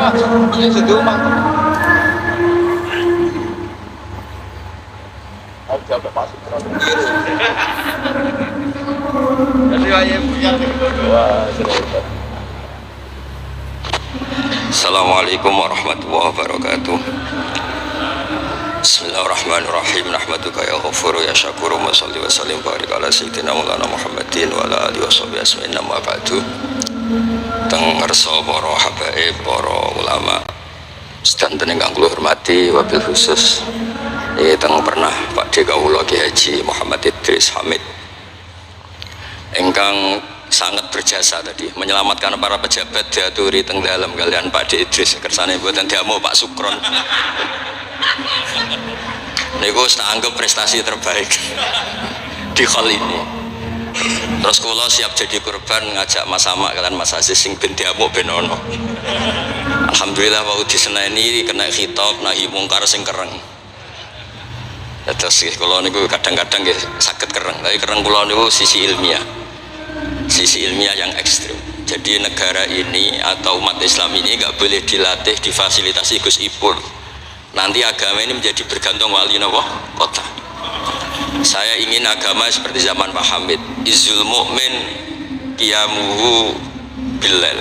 Ini sudah umang. Aku jawab masuk terus. Jadi ayah punya. Wah, seru. Assalamualaikum warahmatullahi wabarakatuh. Bismillahirrahmanirrahim. Nahmaduka ya ghafuru ya syakuru wa salli wa sallim barik ala sayyidina maulana Muhammadin wa ala alihi washabihi asma'in amma ba'du. Teng ngersa para habaib, para ulama sedanten ingkang kula hormati, wabil khusus teng pernah Pak D kawula Ki Haji Muhammad Idris Hamid ingkang sangat berjasa tadi menyelamatkan para pejabat diaturi teng dalam kalian Pak D Idris kersane mboten diamu Pak Sukron niku tak anggap prestasi terbaik di hal ini. Terus kula siap jadi korban ngajak Mas Sama kalian Mas Aziz sing ben diamuk ben ono. Alhamdulillah wau diseneni kena khitab nahi mungkar sing kereng. Terus kula niku kadang-kadang nggih saged kereng, tapi kereng kula niku sisi ilmiah. Sisi ilmiah yang ekstrim. Jadi negara ini atau umat Islam ini nggak boleh dilatih, difasilitasi Gus Ipul. Nanti agama ini menjadi bergantung wali Allah kota. Saya ingin agama seperti zaman Pak Hamid, izul mu'min qiyamuhu billail,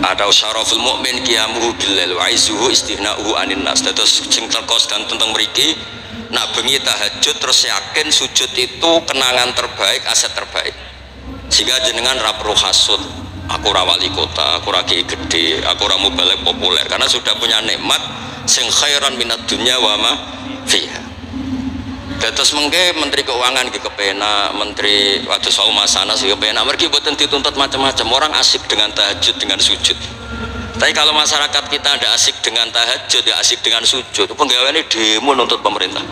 atau syaraful mu'min qiyamuhu billail wa izuhu istighna'uhu anin nas. Terus sing terkos dan tentang mriki nak bengi tahajud terus yakin sujud itu kenangan terbaik, aset terbaik. Sehingga jenengan ra perlu hasud, aku ra wali kota, aku ra kiai gede, aku ra mubalek populer, karena sudah punya nikmat sing khairan minad dunya wa ma fiha. Terus mengke Menteri Keuangan ke kepenak, Menteri Waduh Saumasana sih kepenak, mereka buatan dituntut macam-macam. Orang asik dengan tahajud, dengan sujud. Tapi kalau masyarakat kita ada asik dengan tahajud, ya asik dengan sujud, penggawaannya demo nuntut pemerintah.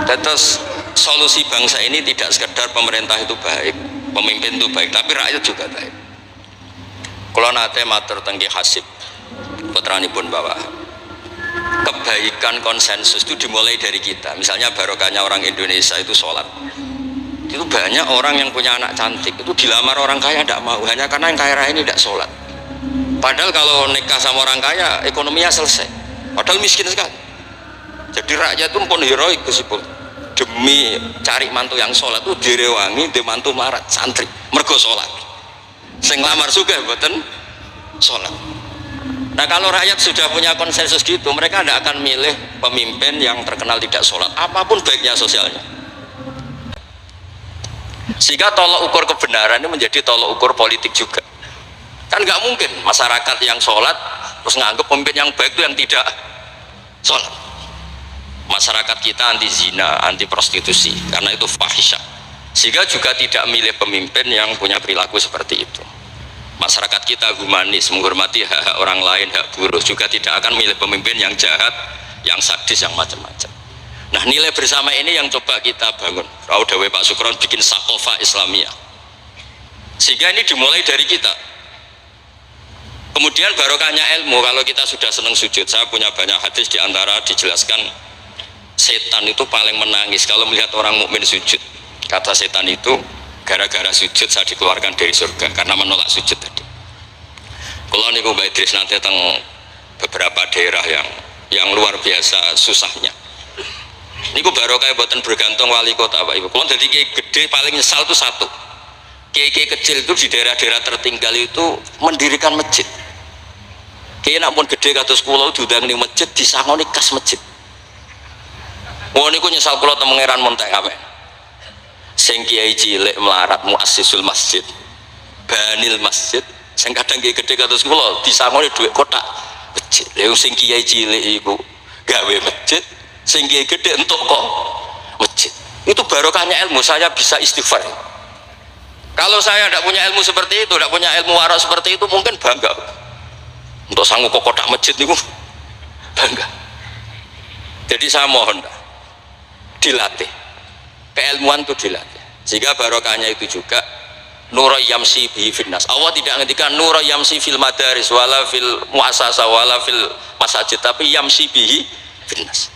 Terus solusi bangsa ini tidak sekedar pemerintah itu baik, pemimpin itu baik, tapi rakyat juga baik. Kalau nate matur tenggi hasib, putranipun bawa. Kebaikan konsensus itu dimulai dari kita. Misalnya barokahnya orang Indonesia itu sholat. Itu banyak orang yang punya anak cantik itu dilamar orang kaya tidak mau, hanya karena yang kaya raya ini tidak sholat. Padahal kalau nikah sama orang kaya ekonominya selesai. Padahal miskin sekali. Jadi rakyat itu pun heroik Gusipul. Demi cari mantu yang sholat itu direwangi, di mantu marat santri mergo sholat. Sing lamar juga mboten sholat. Nah kalau rakyat sudah punya konsensus gitu, mereka tidak akan milih pemimpin yang terkenal tidak sholat, apapun baiknya sosialnya. Sehingga tolok ukur kebenaran ini menjadi tolok ukur politik juga. Kan nggak mungkin masyarakat yang sholat terus nganggap pemimpin yang baik itu yang tidak sholat. Masyarakat kita anti zina, anti prostitusi, karena itu fahisyah. Sehingga juga tidak milih pemimpin yang punya perilaku seperti itu. Masyarakat kita humanis, menghormati hak-hak orang lain, hak buruh, juga tidak akan milih pemimpin yang jahat, yang sadis, yang macam-macam. Nah nilai bersama ini yang coba kita bangun. Raudawe Pak Sukron bikin sakofa Islamiyah, sehingga ini dimulai dari kita. Kemudian barokahnya ilmu. Kalau kita sudah senang sujud, saya punya banyak hadis, diantara dijelaskan setan itu paling menangis kalau melihat orang mukmin sujud. Kata setan itu, gara-gara sujud saya dikeluarkan dari surga karena menolak sujud tadi. Kalau niku Mbak Idris nanti tentang beberapa daerah yang luar biasa susahnya. Niku barokah buatan bergantung wali kota Pak Ibu. Kalau jadi kiai gede paling nyesal itu satu. Kiai kecil itu di daerah-daerah tertinggal itu mendirikan masjid. Kiai nak pun gede kados kula diundang ning masjid disangoni kas masjid. Wong niku nyesal kula teng Pangeran Montek kabeh. Sing kiai cilik melarat muassisul masjid, banil masjid, sing kadang kiai gede kados kula disangoni dhuwit kotak masjid. Lha sing kiai cilik iku gawe masjid, sing kiai gede entuk kok masjid. Itu barokahnya ilmu, saya bisa istighfar. Kalau saya tidak punya ilmu seperti itu, tidak punya ilmu wara seperti itu, mungkin bangga untuk sanggup kok kotak masjid niku bangga. Jadi saya mohon dilatih, keilmuan itu dilatih, sehingga barokahnya itu juga nura yamsi bihi finnas. Allah tidak ngendikan nura yamsi fil madaris wala fil muasasa wala fil masajid, tapi yamsi bihi finnas.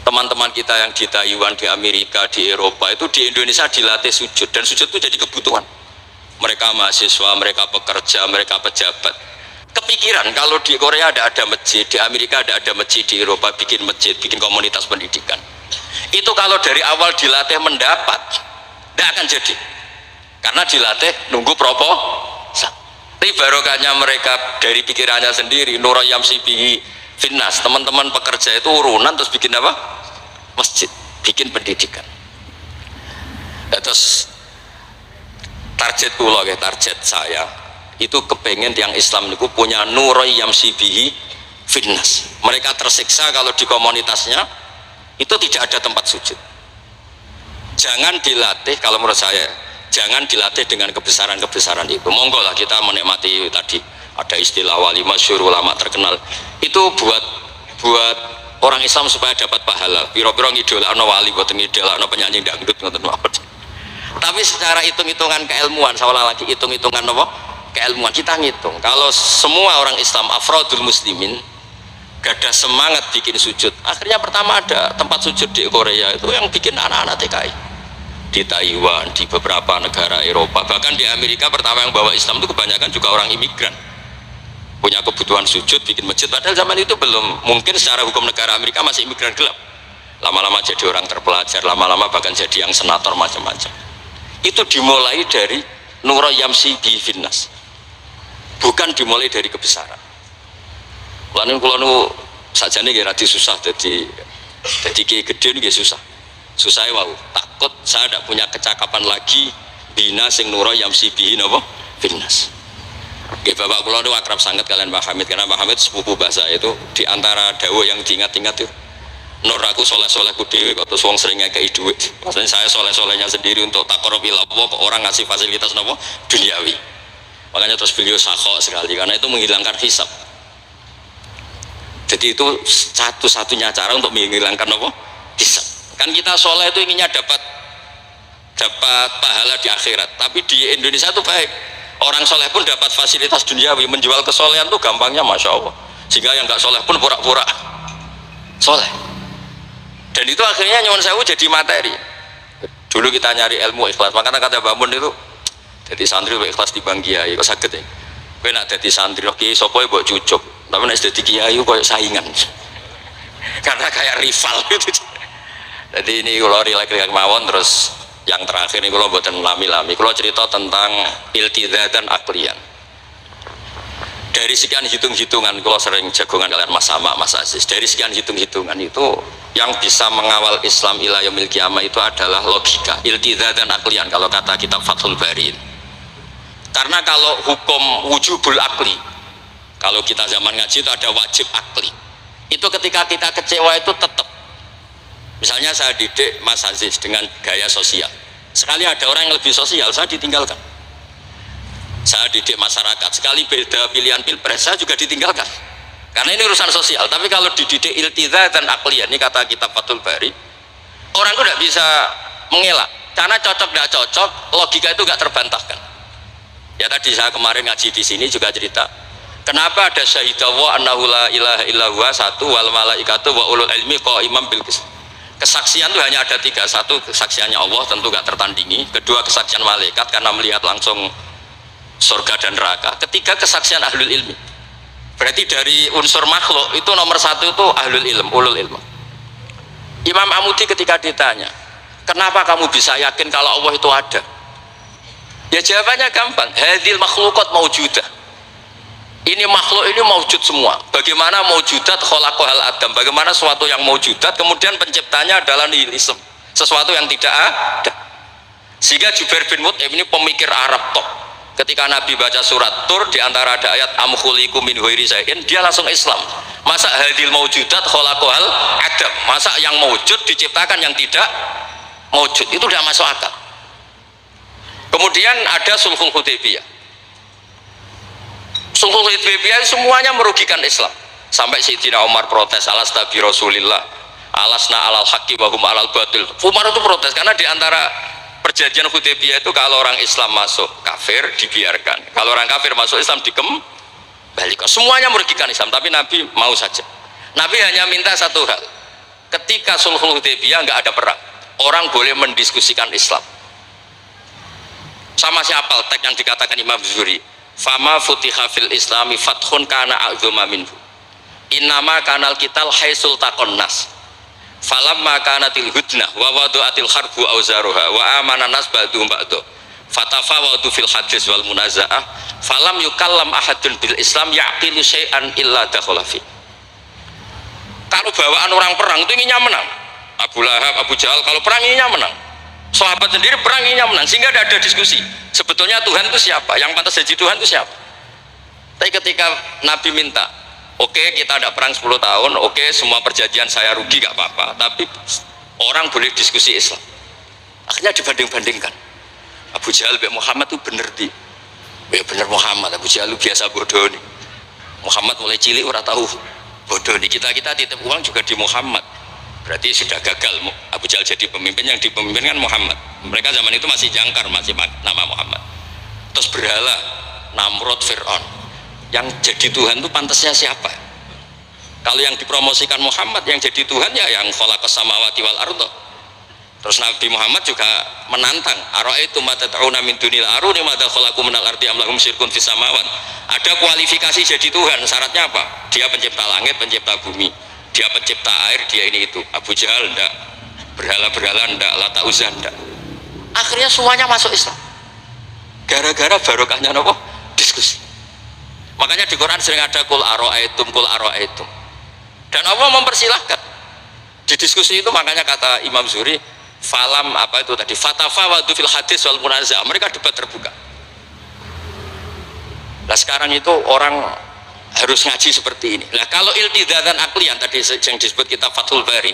Teman-teman kita yang di Taiwan, di Amerika, di Eropa itu di Indonesia dilatih sujud, dan sujud itu jadi kebutuhan mereka mahasiswa, mereka pekerja, mereka pejabat. kepikiran kalau di Korea ada masjid, di Amerika ada masjid, di Eropa bikin masjid, bikin komunitas pendidikan. Itu kalau dari awal dilatih mendapat, tidak akan jadi. Karena dilatih nunggu proposal. Tapi barokahnya mereka dari pikirannya sendiri, Nura Yamsi bihi finnas, teman-teman pekerja itu urunan terus bikin apa? Masjid, bikin pendidikan. Terus target kula, target saya itu kepengen yang Islam itu punya Nura Yamsi bihi finnas. Mereka tersiksa kalau di komunitasnya itu tidak ada tempat sujud. Jangan dilatih, kalau menurut saya jangan dilatih dengan kebesaran-kebesaran itu. Monggo lah kita menikmati tadi ada istilah wali masyhur, ulama terkenal itu buat orang Islam supaya dapat pahala. Piro-piro ngidolakno wali, boten ngidolakno penyanyi dangdut ngoten mawon. Tapi secara hitung-hitungan keilmuan, seolah lagi hitung-hitungan apa? Keilmuan kita ngitung. Kalau semua orang Islam afrodul muslimin gadah semangat bikin sujud, akhirnya pertama ada tempat sujud di Korea itu yang bikin anak-anak TKI, di Taiwan, di beberapa negara Eropa, bahkan di Amerika pertama yang bawa Islam itu kebanyakan juga orang imigran, punya kebutuhan sujud bikin masjid, padahal zaman itu belum mungkin secara hukum negara Amerika, masih imigran gelap, lama-lama jadi orang terpelajar, lama-lama bahkan jadi yang senator macam-macam. Itu dimulai dari Nura Yamsi bi finnas, bukan dimulai dari kebesaran. Kulanu saja nih rada susah, jadi gede nih susah. Susahnya wow, takut saya tidak punya kecakapan lagi bina sing Nura Yamsi bihi napa finnas. Nggih Bapak kula niku akrab sangat kalian Pak Hamid, karena Pak Hamid sepupu bahasa itu di antara dawuh yang diingat-ingat itu Nur aku soleh-solehku dewe kok terus wong sering ngekei duit. Maksudnya saya soleh-solehnya sendiri untuk takarrub ila Allah, kok orang ngasih fasilitas napa duniawi. Makanya terus beliau sakho sekali karena itu menghilangkan hisab. Jadi itu satu-satunya cara untuk menghilangkan apa? Hisab. Kan kita soleh itu inginnya dapat pahala di akhirat, tapi di Indonesia itu baik, orang soleh pun dapat fasilitas duniawi, menjual kesolehan tuh gampangnya masya Allah, sehingga yang nggak soleh pun pura-pura soleh, dan itu akhirnya nyuwun sewu jadi materi. Dulu kita nyari ilmu ikhlas, makanya kata Mbak Mun itu jadi santri ikhlas di Bang Kiai kok sakit ya, kowe nak jadi santri oke sopo mbok cucuk, tapi nek jadi kiai koyo saingan karena kayak rival gitu. Jadi ini kalau rilek-rilek mawon. Terus yang terakhir ini kalau buatan lami-lami, kalau cerita tentang iltidah dan aklian. Dari sekian hitung-hitungan, kalau sering jagongan kalian Mas Sama, Mas Aziz, dari sekian hitung-hitungan itu yang bisa mengawal Islam ila yaumil qiyamah itu adalah logika, iltidah dan aklian kalau kata kitab Fathul Bari. Karena kalau hukum wujubul akli, kalau kita zaman ngaji itu ada wajib akli, itu ketika kita kecewa itu tetap. Misalnya saya didik Mas Aziz dengan gaya sosial, sekali ada orang yang lebih sosial saya ditinggalkan. Saya didik masyarakat, sekali beda pilihan pilpres saya juga ditinggalkan, karena ini urusan sosial. Tapi kalau dididik iltidah dan akliyah, ini kata kitab Fathul Bari, orang itu tidak bisa mengelak, karena cocok tidak cocok, logika itu nggak terbantahkan. Ya tadi saya kemarin ngaji di sini juga cerita, kenapa ada syahidawa annahu la ilaha illallah satu wal malaikatu wa ulul ilmi qaiman bil qist. Kesaksian itu hanya ada tiga, satu kesaksiannya Allah tentu gak tertandingi, kedua kesaksian malaikat karena melihat langsung surga dan neraka, ketiga kesaksian ahlul ilmi. Berarti dari unsur makhluk itu nomor satu itu ahlul ilm, ulul ilm. Imam Amudi ketika ditanya, kenapa kamu bisa yakin kalau Allah itu ada? Ya jawabannya gampang, hadil makhlukat maujudah. Ini makhluk ini maujud semua. Bagaimana maujudat khalaqahal adam, bagaimana sesuatu yang maujudat kemudian penciptanya adalah nihilisme, sesuatu yang tidak ada. Sehingga Jubair bin Mut'im ini pemikir Arab top, ketika Nabi baca surat Tur di antara ada ayat am khuliqu min ghairi syai'in, dia langsung Islam. Masa hadil maujudat khalaqahal adam, masa yang maujud diciptakan yang tidak maujud, itu tidak masuk akal. Kemudian ada sulhul Hudaybiyah. Sulhul Hudaybiyah semuanya merugikan Islam, sampai Sayyidina Umar protes, alasna bi Rasulillah alasna alal haqqi wa hum alal batil. Umar itu protes karena di antara perjanjian Hudaybiyah itu kalau orang Islam masuk kafir dibiarkan, kalau orang kafir masuk Islam dikembalikan. Semuanya merugikan Islam, tapi Nabi mau saja. Nabi hanya minta satu hal, ketika Sulhul Hudaybiyah nggak ada perang, orang boleh mendiskusikan Islam. Sama siapa teks yang dikatakan Imam Zuhri, fama futiha fil islami fathun kana a'zuma minhu innama kanal kital haisul taqon nas falamma kanatil hudnah wa wadu'atil harbu auzaruha wa amana nas ba'du ba'du fatafawadu fil hadis wal munaza'ah falam yukallam ahadun bil islam yaqilu syai'an illa dakhala fi. Kalau bawaan orang perang itu inginnya menang, Abu Lahab, Abu Jahal kalau perang inginnya menang, sahabat sendiri perang inginnya menang, sehingga tidak ada diskusi sebetulnya Tuhan itu siapa, yang pantas jadi Tuhan itu siapa. Tapi ketika Nabi minta, oke, kita ada perang 10 tahun, oke, semua perjanjian saya rugi gak apa-apa, tapi orang boleh diskusi Islam. Akhirnya dibanding-bandingkan, Abu Jahal bin Muhammad itu bener ya bener Muhammad, Abu Jahal biasa bodoh nih. Muhammad mulai cilik ora tahu bodoh nih, kita titip uang juga di Muhammad, berarti sudah gagal Abu Jahal jadi pemimpin, yang dipemimpinkan Muhammad. Mereka zaman itu masih jangkar, masih nama Muhammad. Terus berhala Namrud, Fir'aun, yang jadi Tuhan itu pantasnya siapa? Kalau yang dipromosikan Muhammad, yang jadi Tuhan ya yang khalaqas samawati wal ardh. Terus Nabi Muhammad juga menantang, ara'aitum ma tad'una min dunil aruni ma khalaqu minal ardi am lahum syirkun fis samawat. Ada kualifikasi jadi Tuhan, syaratnya apa? Dia pencipta langit, pencipta bumi, dia pencipta air, dia ini itu. Abu Jahal enggak, berhala-berhala enggak, Lata Uzza enggak. Akhirnya semuanya masuk Islam gara-gara barokahnya apa? Diskusi. Makanya di Quran sering ada kul ara'aitum, dan Allah mempersilahkan di diskusi itu. Makanya kata Imam Zuhri, falam apa itu tadi, fatafawadu fil hadis wal munaza'ah, mereka debat terbuka. Nah sekarang itu orang harus ngaji seperti ini. Nah kalau iltidatan aklian tadi yang disebut kitab Fathul Bari,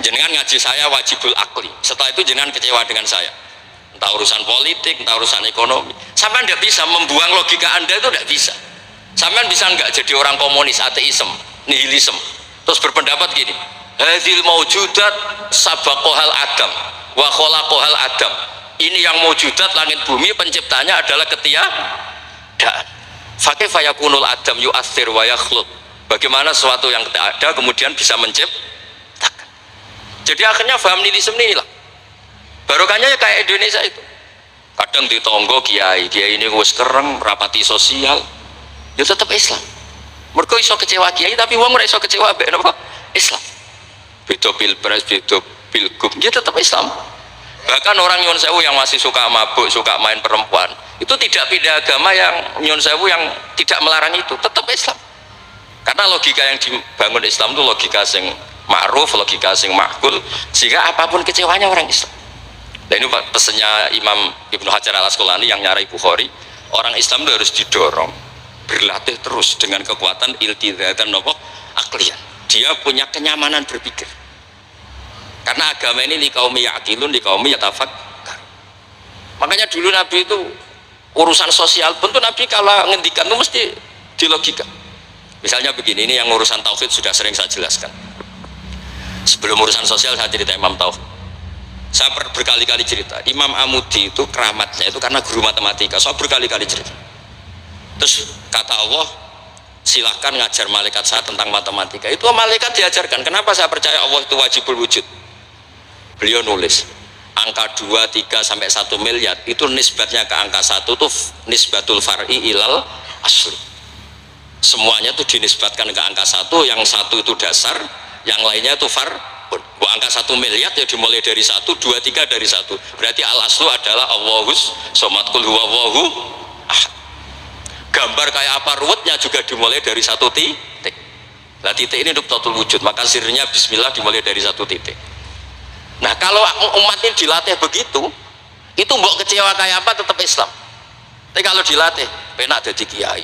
jenengan ngaji saya wajibul akli, setelah itu jenengan kecewa dengan saya, entah urusan politik, entah urusan ekonomi, sampai tidak bisa membuang logika anda, itu tidak bisa. Sampai bisa nggak jadi orang komunis, ateisme, nihilisme, terus berpendapat gini, hadhil maujudat sabaqohal adam wa khalaqohal adam, ini yang maujudat langit bumi penciptanya adalah ketiadaan. Fakih fayakunul adam yu'athir wa yakhluq, bagaimana sesuatu yang tidak ada kemudian bisa menciptakan. Jadi akhirnya paham nihilisme inilah barokahnya ya kayak Indonesia itu. Kadang di tonggo kiai ini wis kereng rapati sosial, ya tetap Islam. Mereka iso kecewa kiai tapi wong ora iso kecewa mbek napa? Islam. Beda pilpres, beda pilgub, dia tetap Islam. Bahkan orang nyuwun sewu yang masih suka mabuk, suka main perempuan, itu tidak pindah agama, yang nyuwun sewu yang tidak melarang itu tetap Islam. Karena logika yang dibangun Islam itu logika sing ma'ruf, logika sing makul, sehingga apapun kecewanya orang Islam. Dan ini pesannya Imam Ibnu Hajar al Asqalani yang nyarai Bukhari, orang Islam itu harus didorong berlatih terus dengan kekuatan iltidatan aklian. Dia punya kenyamanan berpikir, karena agama ini likaumi ya'qilun, likaumi yatafakkar. Makanya dulu Nabi itu urusan sosial pun tuh Nabi kalau ngendikan itu mesti dilogika. Misalnya begini, ini yang urusan tauhid sudah sering saya jelaskan. Sebelum urusan sosial saya cerita Imam Tauhid. Saya berkali-kali cerita, Imam Amudi itu keramatnya itu karena guru matematika. Saya berkali-kali cerita. Terus kata Allah, silahkan ngajar malaikat saya tentang matematika. Itu malaikat diajarkan. Kenapa saya percaya Allah itu wajibul wujud? Beliau nulis angka 2, 3 sampai 1 miliar itu nisbatnya ke angka 1 itu nisbatul far'i ilal asli. Semuanya itu dinisbatkan ke angka 1, yang 1 itu dasar, yang lainnya itu far. Angka 1 miliar ya dimulai dari 1, 2, 3 dari 1. Berarti al aslu adalah Allahus somad kul huwallahu ahad. Gambar kayak apa ruwetnya juga dimulai dari 1 titik. Nah titik ini nuktatul wujud, maka sirnya bismillah dimulai dari 1 titik. Nah kalau umat ini dilatih begitu, itu mbok kecewa kayak apa tetap Islam. Tapi kalau dilatih penak jadi kiai,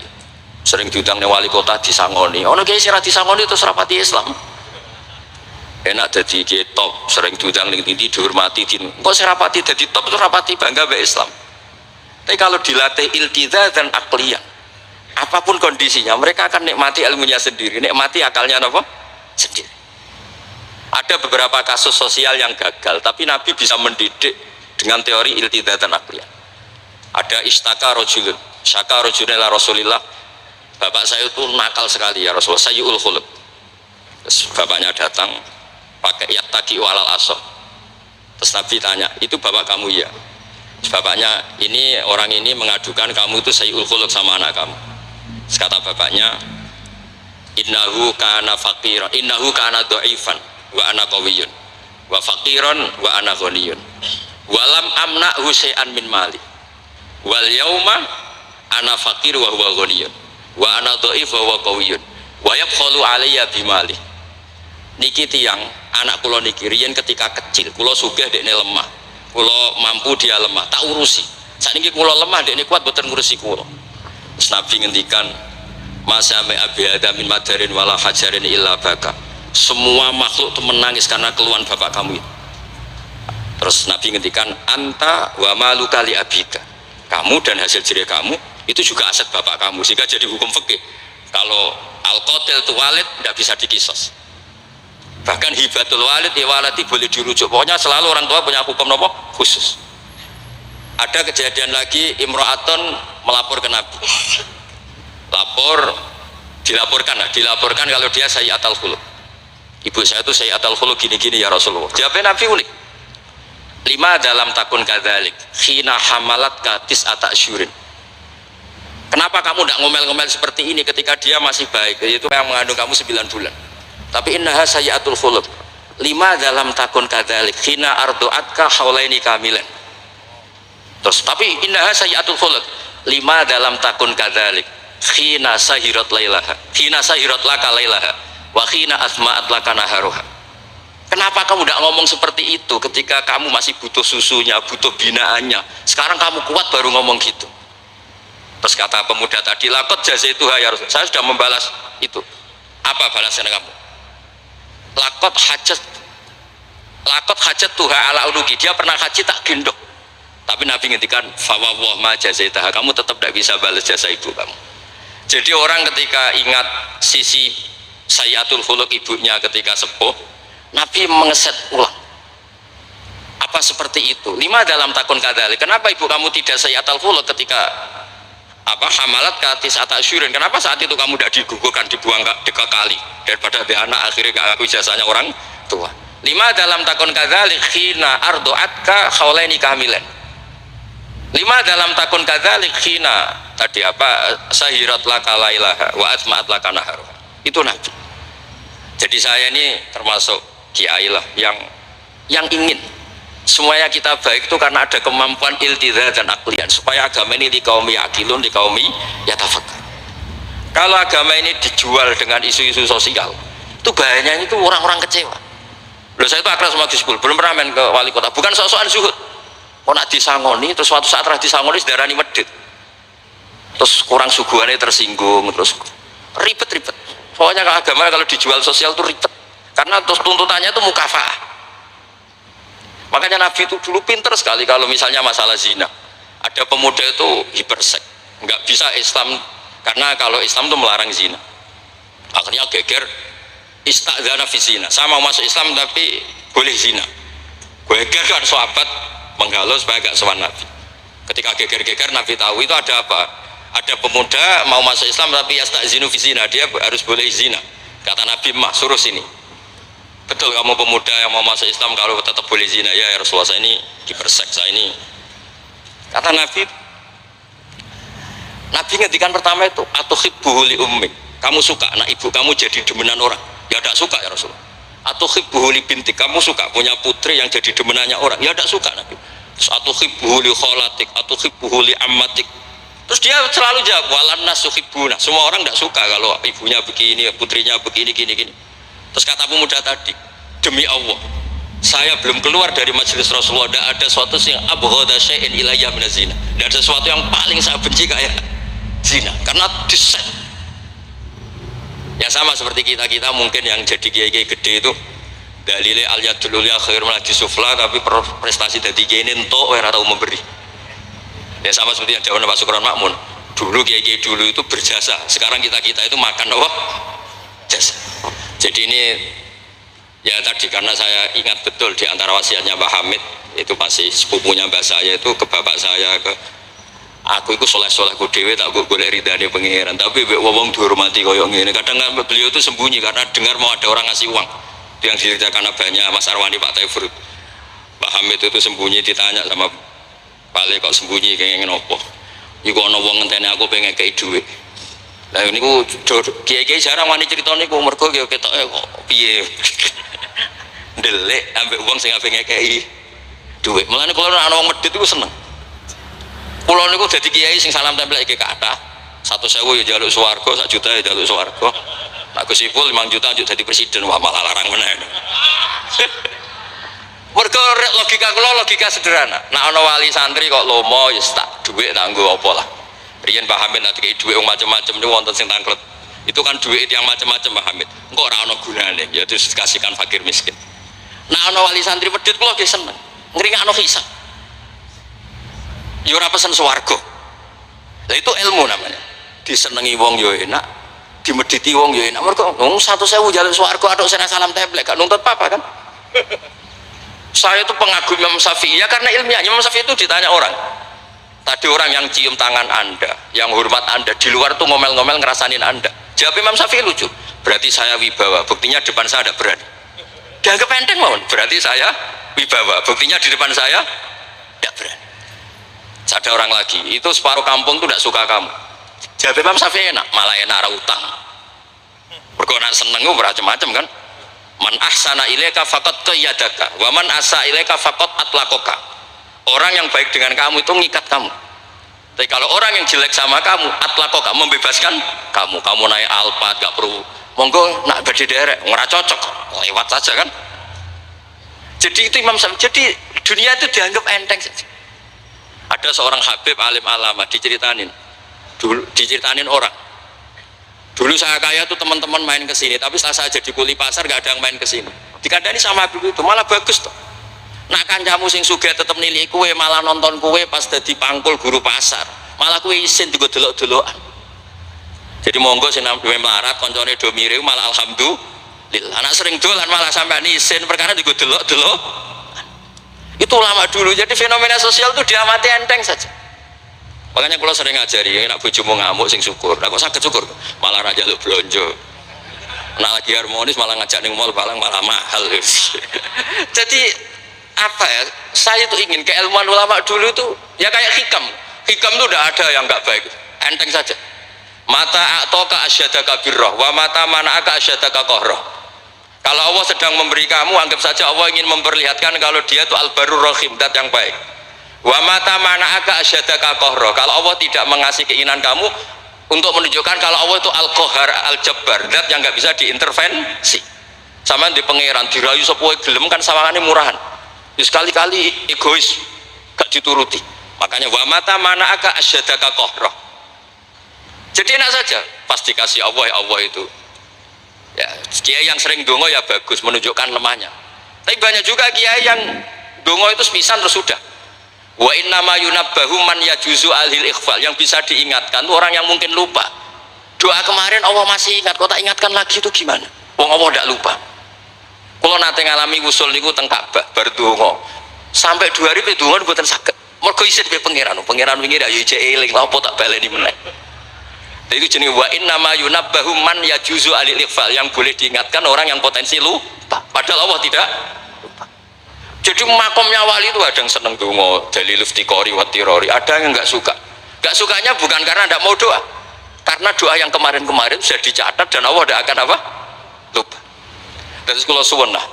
sering diundang nih wali kota disangoni, ono kiai sira disangoni itu serapati Islam. Enak jadi kiai top, sering diundang ning ndi dihormati, kok serapati jadi top itu rapati bangga be Islam. Tapi kalau dilatih iltiza dan akliyah, apapun kondisinya mereka akan nikmati ilmunya sendiri, nikmati akalnya apa? Sendiri. Ada beberapa kasus sosial yang gagal, tapi Nabi bisa mendidik dengan teori iltiza dan akliyah. Ada istaka rojulun, syaka rojulun ila Rasulillah, bapak saya itu nakal sekali ya Rasulullah, sayyul khuluq. Terus bapaknya datang pakai yattaqi walal aso. Terus Nabi tanya, itu bapak kamu ya? Bapaknya, ini orang ini mengadukan kamu itu sayyul khuluq sama anak kamu. Terus kata bapaknya, innahu kana faqiran, innahu kana dhaifan wa ana qawiyyun wa faqiran wa ana ghaniyun walam amna'hu syai'an min mali wal yauma ana faqir wa huwa ghaniyun wa ana dhaif wa huwa qawiyyun wa yabkhalu alayya bimali. Niki tiyang anak kula niki riyen ketika kecil kula sugih dekne lemah, kula mampu dia lemah, tak urusi. Sakniki kula lemah dekne kuat boten ngurusi kula. Terus Nabi ngendikan, masame abi adamin madarin wala hajarin illa baka. Semua makhluk itu menangis karena keluhan bapak kamu itu. Terus Nabi ngendikan, anta wa maluka li abika. Kamu dan hasil jerih kamu itu juga aset bapak kamu, sehingga jadi hukum fikih. Kalau al-qatil itu walid tidak bisa dikisos. Bahkan hibatul walid ya waladi boleh dirujuk. Pokoknya selalu orang tua punya hukum apa? Khusus. Ada kejadian lagi, imro'aton melapor ke Nabi. Dilaporkan kalau dia sayyi'atul khuluq. Ibu saya itu sayyi'atul khuluq gini-gini ya Rasulullah. Jawabnya Nabi unik. 5 dalam takun kadzalik khina hamalat katis atasyurin. Kenapa kamu tidak ngomel-ngomel seperti ini ketika dia masih baik? Itu yang mengandung kamu 9 bulan. Tapi innaha sayyi'atul khuluq. 5 dalam takun kadzalik khina ardu'atka haulaini kamilan. Terus tapi innaha sayyi'atul khuluq. 5 dalam takun kadzalik khina sahirat lailaha, khina sahirat laka lailaha, wa khina asma'at laka naharuha. Kenapa kamu tidak ngomong seperti itu ketika kamu masih butuh susunya, butuh binaannya? Sekarang kamu kuat baru ngomong gitu. Terus kata pemuda tadi, lakot jazaituha ya Rasul. Saya sudah membalas itu. Apa balasan kamu? Lakot hajat tuha ala unuki. Dia pernah haji tak gendong. Tapi Nabi ngendikan, fawwah ma jazaitaha. Kamu tetap tidak bisa balas jasa ibu kamu. Jadi orang ketika ingat sisi sayyi'atul khuluq ibunya ketika sepuh, Nabi mengeset ulang. Apa seperti itu? 5 dalam takun kadzalik. Kenapa ibu kamu tidak sayyi'atul khuluq ketika hamalat katis atasyurin? Kenapa saat itu kamu tidak digugurkan, dibuang ke kali daripada di anak akhirnya gak ngaku jasanya orang tua? 5 dalam takun kadzalik khina ardu'atka haulaini kamilan. 5 dalam takun kadzalik khina tadi sahirat laka lailaha wa atma'at laka naharuha. Itu Nabi. Jadi saya ini termasuk kiai lah yang ingin semuanya kita baik itu karena ada kemampuan iltidha dan aklian, supaya agama ini dikaumi akilun, dikaumi yatafakkar. Kalau agama ini dijual dengan isu-isu sosial, itu bahayanya itu orang-orang kecewa. Loh, saya itu akrab sama Gus Pul, belum pernah main ke wali kota, bukan sok-sokan zuhud. Kok nak disangoni, terus suatu saat rah disangoni sedarani medit, terus kurang suguhannya tersinggung, terus ribet-ribet. Pokoknya agama kalau dijual sosial itu ribet, karena terus tuntutannya itu mukafah. Makanya Nabi itu dulu pinter sekali kalau misalnya masalah zina. Ada pemuda itu hiperseks, nggak bisa Islam, karena kalau Islam itu melarang zina. Akhirnya geger, istadzana fi zina. Saya mau masuk Islam tapi boleh zina. Geger kan sahabat menghalau supaya gak sowan Nabi. Ketika geger-geger Nabi tahu itu ada apa? Ada pemuda mau masuk Islam tapi yastadzinu fi zina, dia harus boleh zina. Kata Nabi, mah suruh sini. Betul kamu pemuda yang mau masuk Islam kalau tetap boleh zina? Ya Rasulullah, saya ini diperseks, saya ini. Kata Nabi ngendikan pertama itu, atuhibbuhu li ummik. Kamu suka anak ibu kamu jadi demenan orang? Ya tidak suka ya Rasulullah. Atuhibbuhu li bintik. Kamu suka punya putri yang jadi demenannya orang? Ya tidak suka Nabi. Terus atuhibbuhu li kholatik, atuhibbuhu li ammatik. Terus dia selalu jawab, walan nasuhibbuna. Semua orang tidak suka kalau ibunya begini, putrinya begini, gini. Terus kata pemuda tadi, demi Allah, saya belum keluar dari majelis Rasulullah, tidak ada sesuatu yang abghada syai'in ilayya min zina. Tidak ada sesuatu yang paling saya benci kayak zina, karena diset. Ya sama seperti kita mungkin yang jadi kiai-kiai gede itu dalile al yadul ulya khairun min sufla, tapi prestasi dadi kiai ini entuk ora tau memberi. Ya sama seperti yang jawabnya Pak Sukron Makmun, dulu kiai-kiai dulu itu berjasa, sekarang kita itu makan apa? Jasa. Jadi ini ya tadi karena saya ingat betul di antara wasiatnya Mbah Hamid, itu pasti sepupunya mbah saya itu ke bapak saya, ke aku itu soleh-solehku dewe tak golek ridane pangeran, tapi wong dihormati koyo ngene. Kadang beliau itu sembunyi karena dengar mau ada orang ngasih uang. Itu yang diceritakan abahnya Mas Arwani Pak Taifur. Pak Hamid itu sembunyi, ditanya sama paling kok sembunyi kenging nopo iku ana wong ngenteni aku pengen kei dhuwit lah niku kiai-kiai jarang wani crita niku mergo ya ketoke kok piye ndelik ambek wong sing ape ngekei dhuwit mulane kula ana wong medhit iku seneng kula niku dadi kiai sing salam tempel iki kathah 100.000 ya njaluk swarga 1 juta ya njaluk swarga nek Gus Ipul 5 juta njuk dadi presiden wah malah larang meneh mergo logika kula logika sederhana nek ana wali santri kok lomo ya tak dhuwit tak nggo apa lah riyen Pak Hamid nek dikei dhuwit macam-macam niku wonten sing tangklet itu kan dhuwit yang macam-macam Pak Hamid engko ora ana gunane ya terus kasihkan fakir miskin nek ana wali santri medhit kula nggih seneng ngringakno hisab ya ora pesen swarga lha itu ilmu namanya disenengi wong ya enak dimedhiti wong ya enak mergo wong 100.000 njaluk swarga atok sena salam templek gak nuntut apa-apa kan saya itu pengagum Imam Syafi'i ya karena ilmiah Imam Syafi'i itu ditanya orang tadi orang yang cium tangan anda yang hormat anda di luar tuh ngomel-ngomel ngerasanin anda jawab Imam Syafi'i lucu berarti saya wibawa buktinya depan saya ada berani dianggap enteng mohon berarti saya wibawa buktinya di depan saya tidak berani ada orang lagi itu separuh kampung tuh tidak suka kamu jawab Imam Syafi'i enak malah enak arah utang mergo nak seneng macam-macam kan man ahsana ilaika faqad qayyadaka wa man asa ilaika faqad atlaqaka orang yang baik dengan kamu itu ngikat kamu tapi kalau orang yang jelek sama kamu atlaqaka membebaskan kamu naik Alphard gak perlu monggo nak badhe derek ora cocok lewat saja kan jadi itu Imam Syafi'i jadi dunia itu dianggap enteng saja ada seorang Habib alim alama diceritain orang dulu saya kaya tuh teman-teman main ke sini tapi setelah saya jadi kuli pasar gak ada yang main ke sini dikandani sama Habib itu malah bagus tuh nak kancamu sing sugih tetep nilai kue malah nonton kue pas dadi pangkul guru pasar malah kue isin juga delok-delokan jadi monggo sing duwe melarat koncone do mirip malah alhamdulillah anak sering dolan malah sampai isin perkara juga delok-delok itu ulama dulu jadi fenomena sosial itu diamati enteng saja makanya kalau sering ngajari nak bojomu ngamuk sing syukur nah kok saged syukur malah raja lu blonjo nak lagi harmonis malah ngajak ning mall balang malah mahal jadi apa ya saya itu ingin keilmuan ulama dulu itu ya kayak hikam itu udah ada yang nggak baik enteng saja mata atoka asyadaka birroh wa mata mana'aka asyadaka kohroh kalau Allah sedang memberi kamu anggap saja Allah ingin memperlihatkan kalau dia itu al-barur rahim dat yang baik wa mata mana'aka asyadaka kohroh kalau Allah tidak mengasih keinginan kamu untuk menunjukkan kalau Allah itu al-kohar al-jabbar dat yang nggak bisa diintervensi sama di pangeran dirayu sepuhe gelem kan sawangannya murahan sekali-kali egois gak dituruti makanya wa mata mana'aka asyadaka kohroh jadi enak saja pasti kasih Allah ya Allah itu ya kiai yang sering dongo ya bagus menunjukkan lemahnya tapi banyak juga kiai yang dongo itu sepisan terus sudah wa innama yunabbahu man yajuzu alhil ikhfal yang bisa diingatkan itu orang yang mungkin lupa doa kemarin Allah masih ingat kok tak ingatkan lagi itu gimana wong Allah tidak lupa kalau nanti ngalami usul niku teng Ka'bah bar donga sampai 2 hari pe donga mboten saged mergo isin pe pangeran wingi ra yo ijek eling lha apa tak baleni meneh itu jenenge wa innama yunabbahu man yajuzu alil ikhfal yang boleh diingatkan orang yang potensi lupa padahal Allah tidak lupa jadi makomnya wali itu ada yang seneng donga dalil iftiqori wa tirori ada yang enggak suka enggak sukanya bukan karena enggak mau doa karena doa yang kemarin-kemarin sudah dicatat dan Allah tidak akan apa lupa terus kalau suwun lah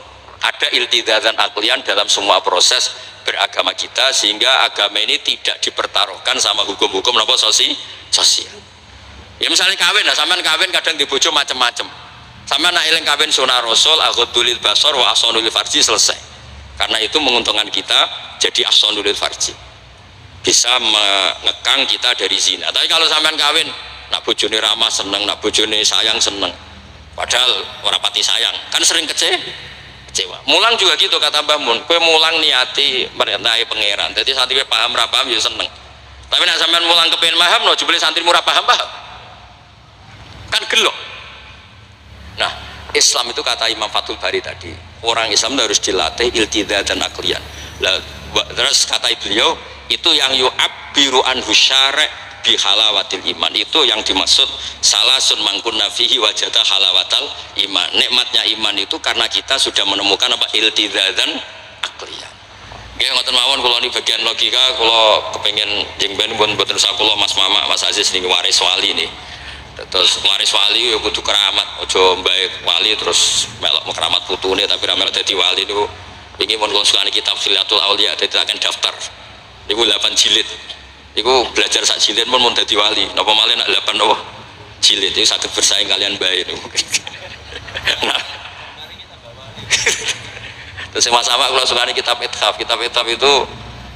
ada iltizazan aklian dalam semua proses beragama kita sehingga agama ini tidak dipertaruhkan sama hukum-hukum apa sosial ya misalnya kawin lah sampean kawin kadang dibojo macam-macam sampean nak eling kawin sunah rasul aghdulil basar wa ahsanul farji selesai karena itu menguntungkan kita jadi ahsanul farji bisa mengekang kita dari zina tapi kalau sampean kawin nak bojone ramah seneng nak bojone sayang seneng padahal orang pati sayang kan sering kecewa mulang juga gitu kata Mbah Mun kowe mulang niati merintahi pangeran jadi santri paham ra paham ya seneng tapi nak sampean mulang kepen paham no jebule santri murah paham kan gelok nah Islam itu kata Imam Fathul Bari tadi orang Islam harus dilatih iltizaz dan aklian terus kata beliau itu yang yu'abbiru anhu syara' bihalawatil iman itu yang dimaksud salasun mangkunna fihi wajata halawatal iman nikmatnya iman itu karena kita sudah menemukan apa iltizazan aklian Nggih ngoten mawon kula ni bagian logika kula kepengin jengben mboten usah kula Mas Mama Mas Aziz niki waris wali nih. Terus waris wali ya kudu keramat, aja mbae wali terus melok keramat putune tapi ra melok dadi wali niku. Wingi mun kula sukani kitab Khilatul Auliya dadi akan daftar. Niku 8 jilid. Iku belajar sak jilid mun dadi wali. Napa malih nak 8 apa? Jilid itu saged bersaing kalian bae niku. Nah. Terus sama-sama kalau sukani kitab ithaf itu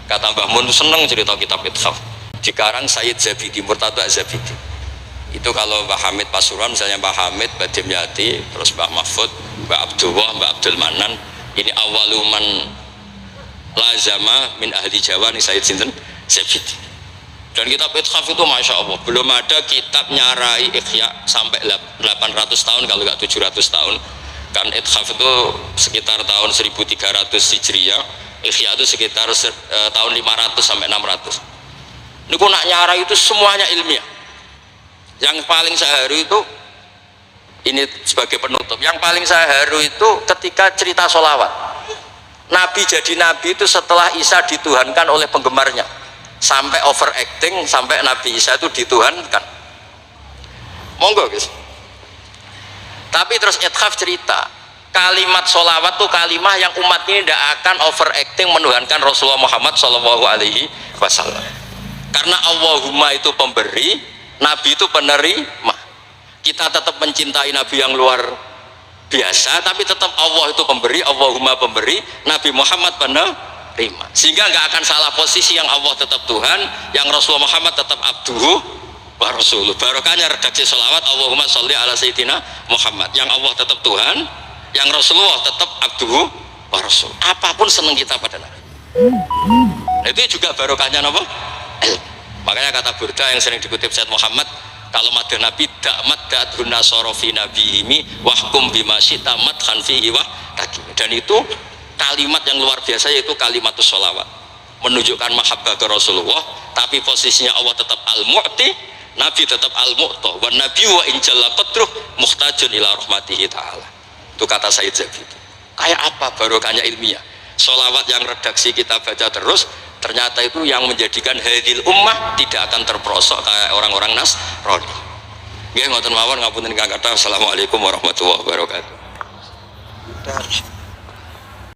kata Mbah Mun seneng cerita kitab ithaf. Dikarang Sayyid Zabidi, Murtada Zabidi. Itu kalau Mbah Hamid Pasuruan, misalnya Mbah Hamid, Mbah Dimyati, terus Mbah Mahfud, Mbah Abdullah, Mbah Abdul Manan, ini awaluman lazama min ahli Jawa nih Sayyid Sinten Zabidi. Dan kitab ithaf itu Masya Allah belum ada kitab nyarai ikhya sampai 800 tahun kalau nggak 700 tahun. Kan ithaf itu sekitar tahun 1300 Hijriah, ikhya itu sekitar tahun 500 sampai 600. Niku nak nyarai itu semuanya ilmiah. Yang paling saya haru itu ini sebagai penutup, yang paling saya haru itu ketika cerita sholawat. Nabi jadi nabi itu setelah Isa dituhankan oleh penggemarnya, sampai overacting sampai Nabi Isa itu dituhankan. Monggo guys. Tapi terus ithaf cerita kalimat sholawat tuh kalimah yang umat ini tidak akan overacting menuhankan Rasulullah Muhammad SAW. Karena Allahumma itu pemberi, Nabi itu penerima. Kita tetap mencintai Nabi yang luar biasa, tapi tetap Allah itu pemberi, Allahumma pemberi, Nabi Muhammad penerima. Sehingga nggak akan salah posisi, yang Allah tetap Tuhan, yang Rasulullah Muhammad tetap abduhu wa rasuluh. Barokahnya redaksi sholawat Allahumma sholli ala sayyidina Muhammad, yang Allah tetap Tuhan, yang Rasulullah tetap abduhu wa rasul. Apapun seneng kita pada Nabi. Itu juga barokahnya apa? Makanya kata Burda yang sering dikutip Said Muhammad, kalau madah Nabi dakmat da'adhun nasorofi nabihimi wahkum bima syita madhan fihi wah takim. Dan itu kalimat yang luar biasa, yaitu kalimatus sholawat, menunjukkan mahabbah ke Rasulullah, tapi posisinya Allah tetap al-mu'ti, Nabi tetap al-mu'ta, wa nabi wa injalla qadruh muhtajun ila rahmatihi ta'ala. Itu kata Said Zabidi. Kayak apa barokahnya ilmiah? Sholawat yang redaksi kita baca terus, ternyata itu yang menjadikan hadil ummah tidak akan terperosok kayak orang-orang Nasrani. Nggih ngoten mawon, ngapunten ingkang kathah. Assalamualaikum warahmatullahi wabarakatuh.